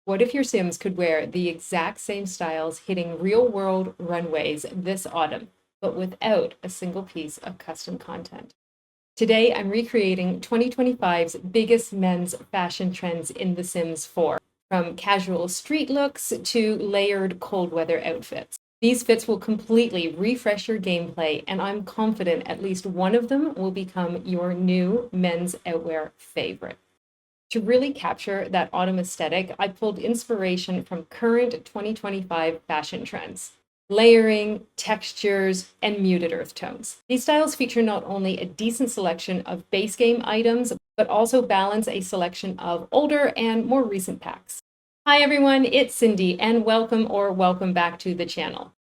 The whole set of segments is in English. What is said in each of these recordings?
What if your Sims could wear the exact same styles hitting real-world runways this autumn, but without a single piece of custom content? Today, I'm recreating 2025's biggest men's fashion trends in The Sims 4, from casual street looks to layered cold weather outfits. These fits will completely refresh your gameplay, and I'm confident at least one of them will become your new men's outwear favorite. To really capture that autumn aesthetic, I pulled inspiration from current 2025 fashion trends. Layering, textures, and muted earth tones. These styles feature not only a decent selection of base game items, but also balance a selection of older and more recent packs. Hi everyone, it's Cindy, and welcome back to the channel.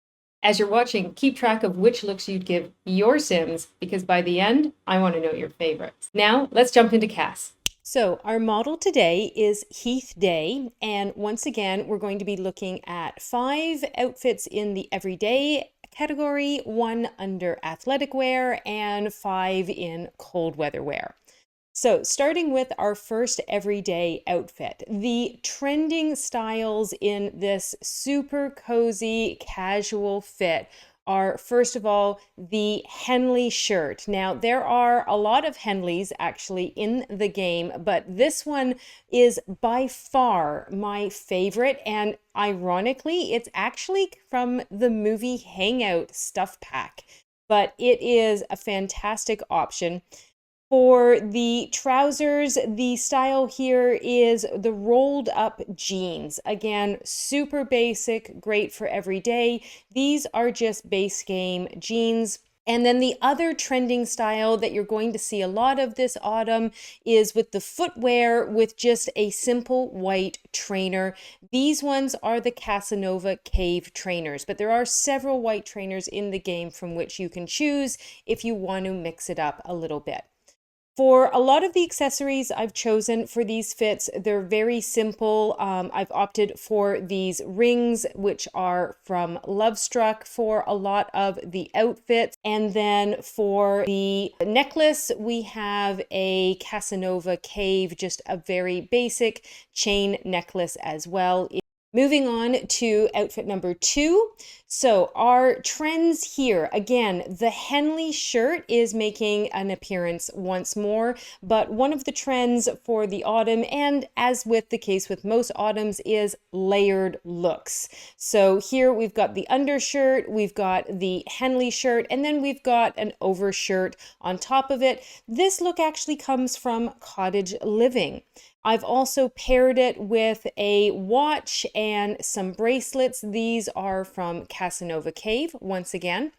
As you're watching, keep track of which looks you'd give your Sims, because by the end, I want to know your favorites. Now, let's jump into Cass. So our model today is Heath Day, and once again, we're going to be looking at 5 outfits in the everyday category, 1 under athletic wear, and 5 in cold weather wear. So starting with our first everyday outfit, the trending styles in this super cozy casual fit are, first of all, the Henley shirt. Now, there are a lot of Henleys actually in the game, but this one is by far my favorite. And ironically, it's actually from the movie Hangout stuff pack, but it is a fantastic option. For the trousers, the style here is the rolled up jeans. Again, super basic, great for every day. These are just base game jeans. And then the other trending style that you're going to see a lot of this autumn is with the footwear with just a simple white trainer. These ones are the Casanova Cave trainers, but there are several white trainers in the game from which you can choose if you want to mix it up a little bit. For a lot of the accessories I've chosen for these fits, they're very simple. I've opted for these rings, which are from Lovestruck for a lot of the outfits. And then for the necklace, we have a Casanova Cave, just a very basic chain necklace as well. Moving on to outfit number 2. So our trends here, again, the Henley shirt is making an appearance once more, but one of the trends for the autumn, and as with the case with most autumns, is layered looks. So here we've got the undershirt, we've got the Henley shirt, and then we've got an overshirt on top of it. This look actually comes from Cottage Living. I've also paired it with a watch and some bracelets. These are from Casanova Cave, once again.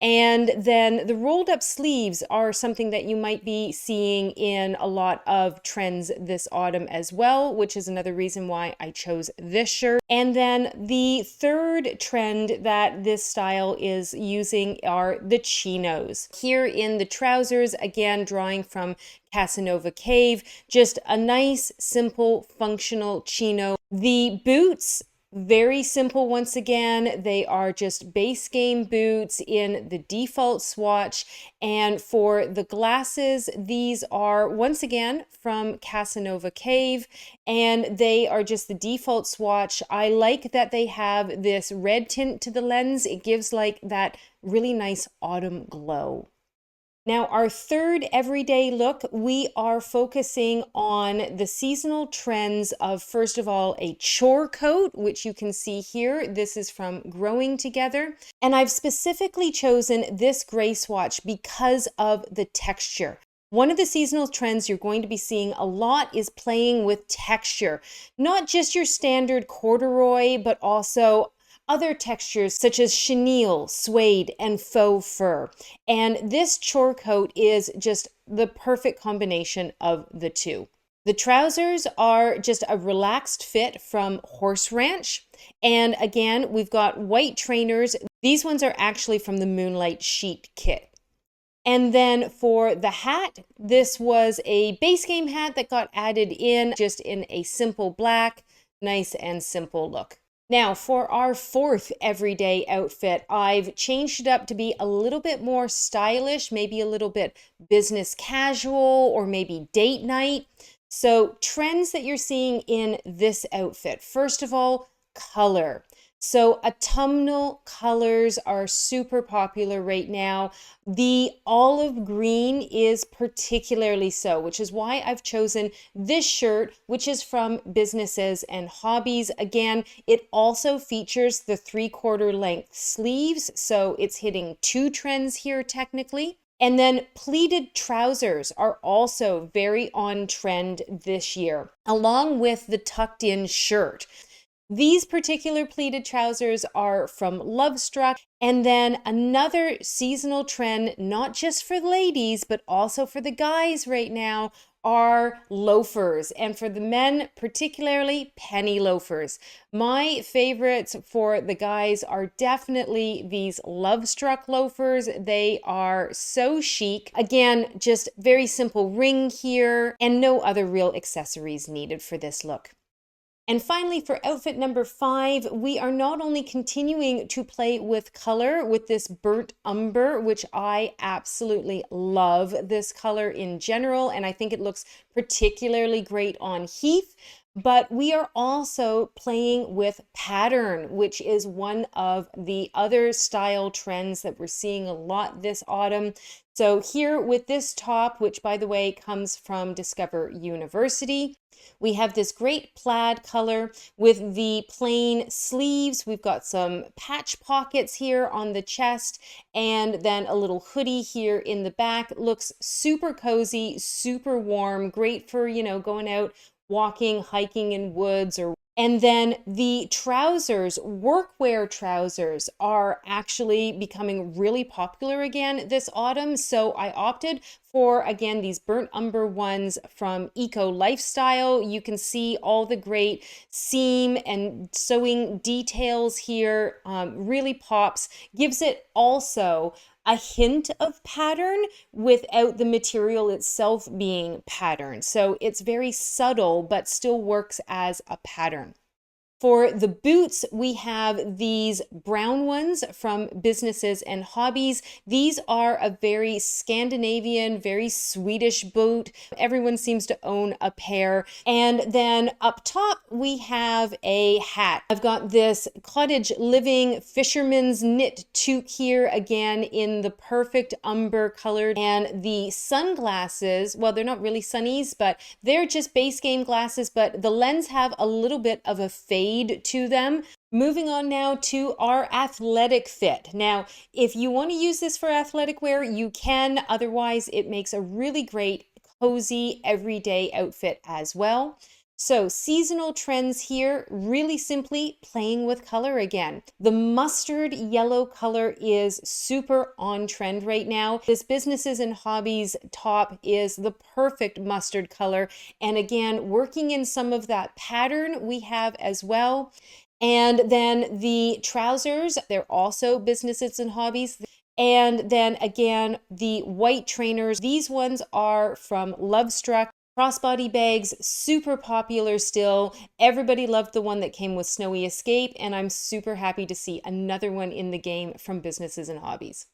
And then the rolled up sleeves are something that you might be seeing in a lot of trends this autumn as well, which is another reason why I chose this shirt. And then the third trend that this style is using are the chinos. Here in the trousers, again, drawing from Casanova Cave, just a nice, simple, functional chino. The boots, very simple once again. They are just base game boots in the default swatch. And for the glasses, these are once again from Casanova Cave, and they are just the default swatch. I like that they have this red tint to the lens. It gives like that really nice autumn glow. Now, our third everyday look, we are focusing on the seasonal trends of, first of all, a chore coat, which you can see here. This is from Growing Together. And I've specifically chosen this gray swatch because of the texture. One of the seasonal trends you're going to be seeing a lot is playing with texture, not just your standard corduroy, but also other textures such as chenille, suede, and faux fur. And this chore coat is just the perfect combination of the two. The trousers are just a relaxed fit from Horse Ranch. And again, we've got white trainers. These ones are actually from the Moonlight Sheet kit. And then for the hat, this was a base game hat that got added in just in a simple black, nice and simple look. Now, for our fourth everyday outfit, I've changed it up to be a little bit more stylish, maybe a little bit business casual or maybe date night. So trends that you're seeing in this outfit, first of all, color. So autumnal colors are super popular right now. The olive green is particularly so, which is why I've chosen this shirt, which is from Businesses and Hobbies. Again, it also features the 3/4 length sleeves, so it's hitting two trends here technically. And then pleated trousers are also very on trend this year, along with the tucked in shirt. These particular pleated trousers are from Lovestruck. And then another seasonal trend, not just for ladies, but also for the guys right now, are loafers. And for the men, particularly penny loafers. My favorites for the guys are definitely these Lovestruck loafers. They are so chic. Again, just very simple ring here and no other real accessories needed for this look. And finally, for outfit number 5, we are not only continuing to play with color with this burnt umber, which I absolutely love this color in general, and I think it looks particularly great on Heath, but we are also playing with pattern, which is one of the other style trends that we're seeing a lot this autumn. So here with this top, which by the way comes from Discover University, we have this great plaid color with the plain sleeves. We've got some patch pockets here on the chest and then a little hoodie here in the back. Looks super cozy, super warm, great for, going out walking, hiking in woods or and then the trousers, workwear trousers, are actually becoming really popular again this autumn. So I opted for, again, these burnt umber ones from Eco Lifestyle. You can see all the great seam and sewing details here. Really pops, gives it also a hint of pattern without the material itself being patterned. So it's very subtle, but still works as a pattern. For the boots, we have these brown ones from Businesses and Hobbies. These are a very Scandinavian, very Swedish boot. Everyone seems to own a pair. And then up top, we have a hat. I've got this cottage living fisherman's knit toque here, again in the perfect umber color. And the sunglasses, well, they're not really sunnies, but they're just base game glasses, but the lens have a little bit of a fade to them. Moving on now to our athletic fit. Now, if you want to use this for athletic wear, you can. Otherwise, it makes a really great, cozy, everyday outfit as well. So seasonal trends here, really simply playing with color again. The mustard yellow color is super on trend right now. This Businesses and Hobbies top is the perfect mustard color. And again, working in some of that pattern we have as well. And then the trousers, they're also Businesses and Hobbies. And then again, the white trainers, these ones are from Lovestruck. Crossbody bags, super popular still. Everybody loved the one that came with Snowy Escape, and I'm super happy to see another one in the game from Businesses and Hobbies.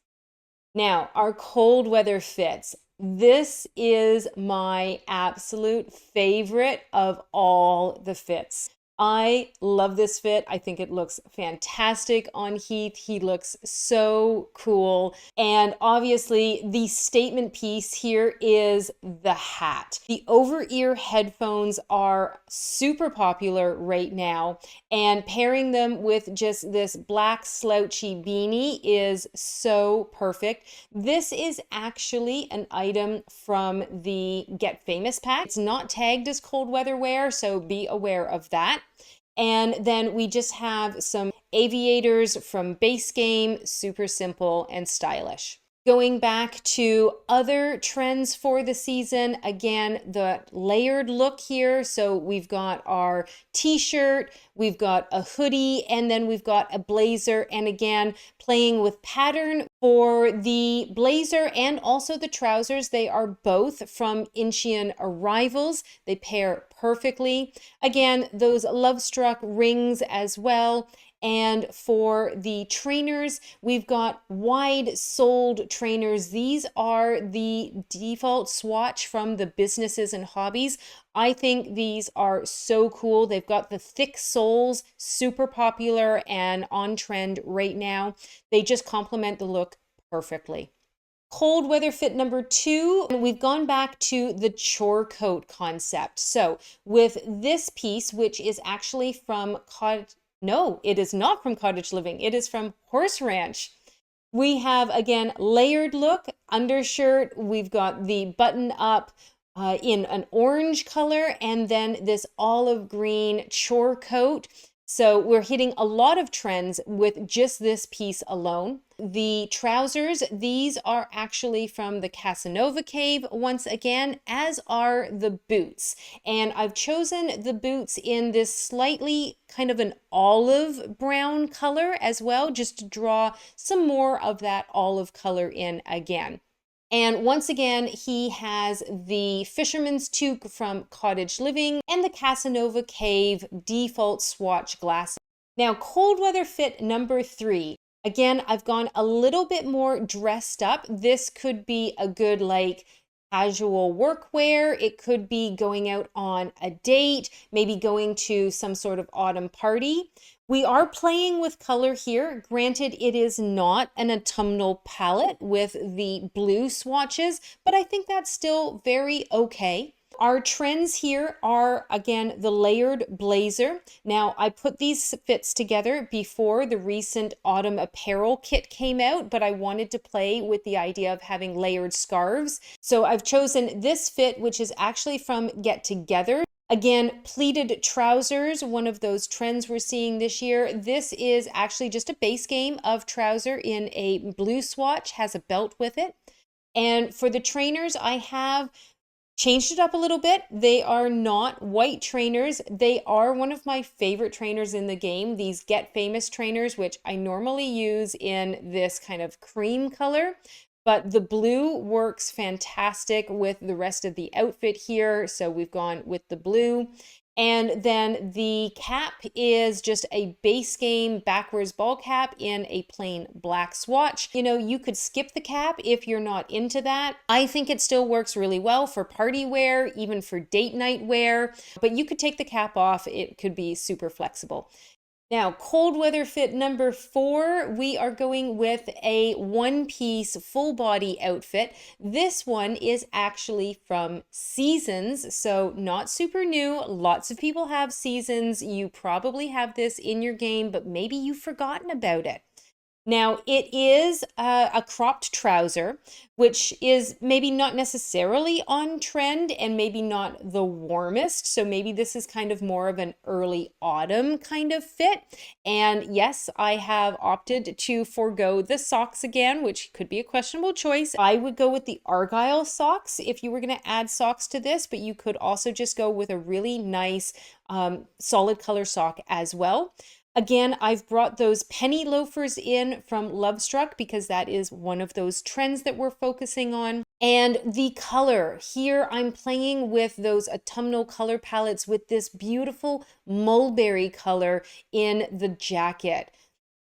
Now, our cold weather fits. This is my absolute favorite of all the fits. I love this fit. I think it looks fantastic on Heath. He looks so cool. And obviously the statement piece here is the hat. The over-ear headphones are super popular right now, and pairing them with just this black slouchy beanie is so perfect. This is actually an item from the Get Famous pack. It's not tagged as cold weather wear, so be aware of that. And then we just have some aviators from Base Game, super simple and stylish. Going back to other trends for the season, again, the layered look here. So we've got our t-shirt, we've got a hoodie, and then we've got a blazer. And again, playing with pattern for the blazer and also the trousers. They are both from Incheon Arrivals. They pair perfectly. Again, those Lovestruck rings as well. And for the trainers, we've got wide-soled trainers. These are the default swatch from the businesses and hobbies. I think these are so cool. They've got the thick soles, super popular and on trend right now. They just complement the look perfectly. Cold weather fit number 2, and we've gone back to the chore coat concept. So with this piece, which is actually from no, it is not from Cottage Living. It is from Horse Ranch. We have, again, layered look, undershirt. We've got the button up in an orange color, and then this olive green chore coat. So we're hitting a lot of trends with just this piece alone. The trousers, these are actually from the Casanova Cave once again, as are the boots. And I've chosen the boots in this slightly kind of an olive brown color as well, just to draw some more of that olive color in again. And once again, he has the Fisherman's Toque from Cottage Living and the Casanova Cave default swatch glasses. Now, cold weather fit number 3. Again, I've gone a little bit more dressed up. This could be a good like casual workwear. It could be going out on a date, maybe going to some sort of autumn party. We are playing with color here. Granted, it is not an autumnal palette with the blue swatches, but I think that's still very okay. Our trends here are, again, the layered blazer. Now, I put these fits together before the recent autumn apparel kit came out, but I wanted to play with the idea of having layered scarves. So I've chosen this fit, which is actually from Get Together. Again, pleated trousers, one of those trends we're seeing this year. This is actually just a base game of trouser in a blue swatch, has a belt with it. And for the trainers, I have changed it up a little bit. They are not white trainers. They are one of my favorite trainers in the game, these Get Famous trainers, which I normally use in this kind of cream color. But the blue works fantastic with the rest of the outfit here. So we've gone with the blue. And then the cap is just a base game backwards ball cap in a plain black swatch. You know, you could skip the cap if you're not into that. I think it still works really well for party wear, even for date night wear, but you could take the cap off. It could be super flexible. Now, cold weather fit number 4, we are going with a one-piece full body outfit. This one is actually from Seasons, so not super new. Lots of people have Seasons. You probably have this in your game, but maybe you've forgotten about it. Now, it is a cropped trouser, which is maybe not necessarily on trend and maybe not the warmest. So maybe this is kind of more of an early autumn kind of fit. And yes, I have opted to forego the socks again, which could be a questionable choice. I would go with the Argyle socks if you were going to add socks to this, but you could also just go with a really nice solid color sock as well. Again, I've brought those penny loafers in from Lovestruck because that is one of those trends that we're focusing on. And the color, here I'm playing with those autumnal color palettes with this beautiful mulberry color in the jacket.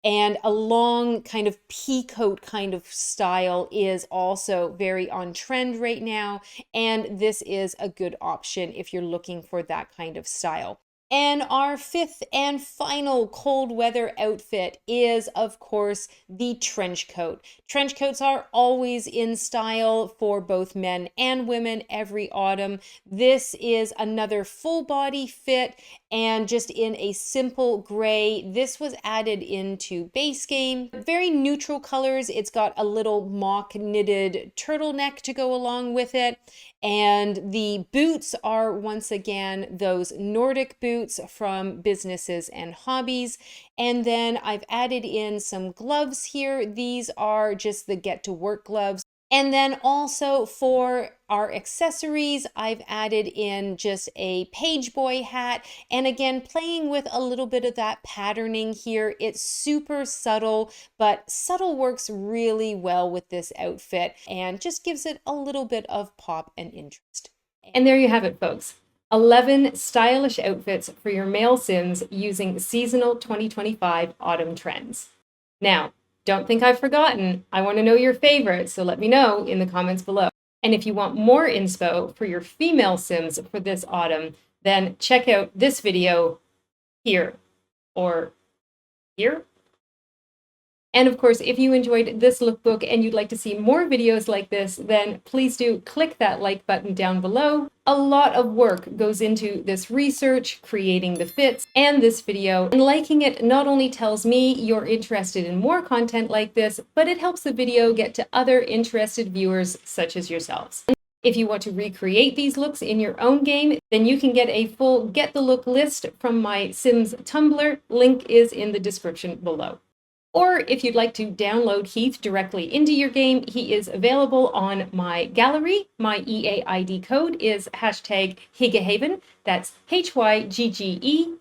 And a long kind of pea coat kind of style is also very on trend right now. And this is a good option if you're looking for that kind of style. And our 5th and final cold weather outfit is, of course, the trench coat. Trench coats are always in style for both men and women every autumn. This is another full body fit and just in a simple gray. This was added into base game. Very neutral colors. It's got a little mock knitted turtleneck to go along with it. And the boots are once again those Nordic boots from businesses and hobbies. And then I've added in some gloves here. These are just the get to work gloves. And then also for our accessories, I've added in just a page boy hat. And again, playing with a little bit of that patterning here. It's super subtle, but subtle works really well with this outfit and just gives it a little bit of pop and interest. And there you have it, folks. 11 stylish outfits for your male Sims using seasonal 2025 autumn trends. Now, don't think I've forgotten. I want to know your favorites, so let me know in the comments below. And if you want more inspo for your female Sims for this autumn, then check out this video here or here. And of course, if you enjoyed this lookbook and you'd like to see more videos like this, then please do click that like button down below. A lot of work goes into this research, creating the fits, and this video. And liking it not only tells me you're interested in more content like this, but it helps the video get to other interested viewers such as yourselves. If you want to recreate these looks in your own game, then you can get a full Get the Look list from my Sims Tumblr. Link is in the description below. Or if you'd like to download Heath directly into your game, he is available on my gallery. My EAID code is #hyggehaven. That's HYGGEHAVEN.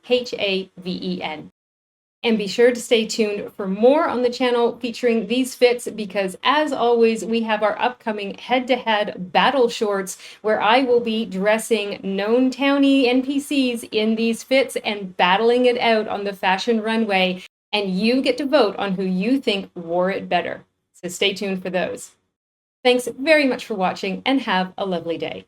And be sure to stay tuned for more on the channel featuring these fits, because as always, we have our upcoming head-to-head battle shorts where I will be dressing known townie NPCs in these fits and battling it out on the fashion runway. And you get to vote on who you think wore it better. So stay tuned for those. Thanks very much for watching and have a lovely day.